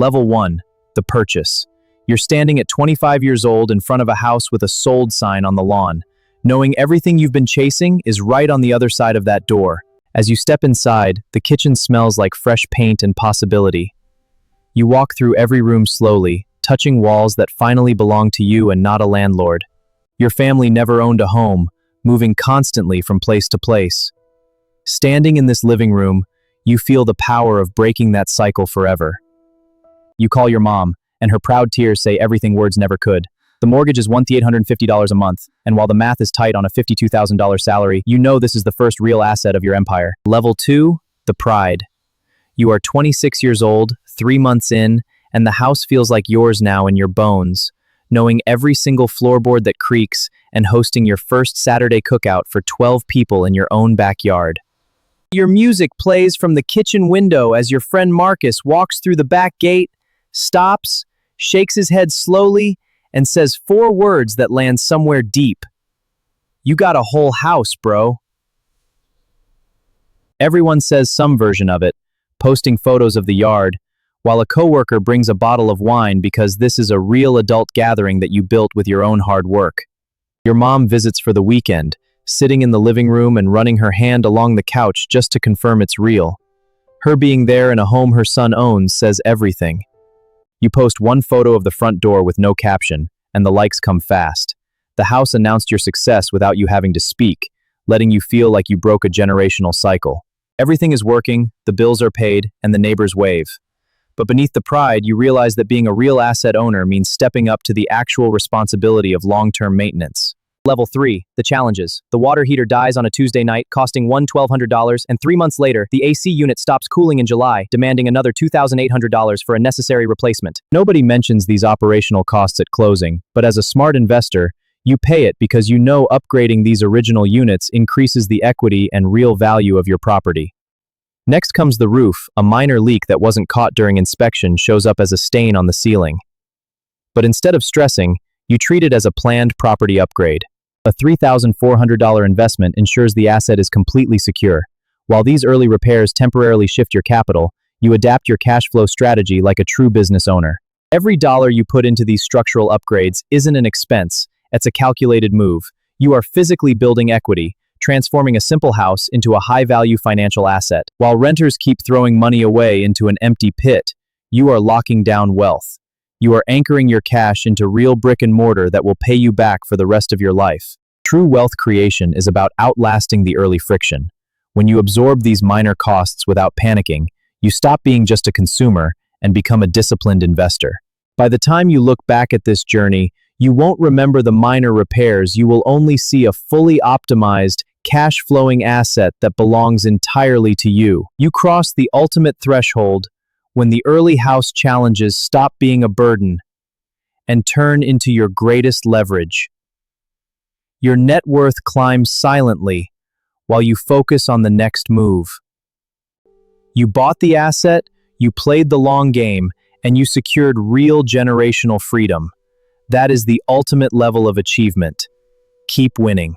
Level 1, the purchase. You're standing at 25 years old in front of a house with a sold sign on the lawn, knowing everything you've been chasing is right on the other side of that door. As you step inside, the kitchen smells like fresh paint and possibility. You walk through every room slowly, touching walls that finally belong to you and not a landlord. Your family never owned a home, moving constantly from place to place. Standing in this living room, you feel the power of breaking that cycle forever. You call your mom, and her proud tears say everything words never could. The mortgage is $1,850 a month, and while the math is tight on a $52,000 salary, you know this is the first real asset of your empire. Level 2, the pride. You are 26 years old, 3 months in, and the house feels like yours now in your bones, knowing every single floorboard that creaks and hosting your first Saturday cookout for 12 people in your own backyard. Your music plays from the kitchen window as your friend Marcus walks through the back gate, stops, shakes his head slowly, and says 4 words that land somewhere deep. You got a whole house, bro. Everyone says some version of it, posting photos of the yard, while a coworker brings a bottle of wine because this is a real adult gathering that you built with your own hard work. Your mom visits for the weekend, sitting in the living room and running her hand along the couch just to confirm it's real. Her being there in a home her son owns says everything. You post one photo of the front door with no caption, and the likes come fast. The house announced your success without you having to speak, letting you feel like you broke a generational cycle. Everything is working, the bills are paid, and the neighbors wave. But beneath the pride, you realize that being a real asset owner means stepping up to the actual responsibility of long-term maintenance. Level 3, the challenges. The water heater dies on a Tuesday night, costing $1,200, and 3 months later, the AC unit stops cooling in July, demanding another $2,800 for a necessary replacement. Nobody mentions these operational costs at closing, but as a smart investor, you pay it because you know upgrading these original units increases the equity and real value of your property. Next comes the roof. A minor leak that wasn't caught during inspection shows up as a stain on the ceiling. But instead of stressing, you treat it as a planned property upgrade. A $3,400 investment ensures the asset is completely secure. While these early repairs temporarily shift your capital, you adapt your cash flow strategy like a true business owner. Every dollar you put into these structural upgrades isn't an expense, it's a calculated move. You are physically building equity, transforming a simple house into a high-value financial asset. While renters keep throwing money away into an empty pit, you are locking down wealth. You are anchoring your cash into real brick and mortar that will pay you back for the rest of your life. True wealth creation is about outlasting the early friction. When you absorb these minor costs without panicking, you stop being just a consumer and become a disciplined investor. By the time you look back at this journey, you won't remember the minor repairs. You will only see a fully optimized, cash-flowing asset that belongs entirely to you. You cross the ultimate threshold when the early house challenges stop being a burden and turn into your greatest leverage. Your net worth climbs silently while you focus on the next move. You bought the asset, you played the long game, and you secured real generational freedom. That is the ultimate level of achievement. Keep winning.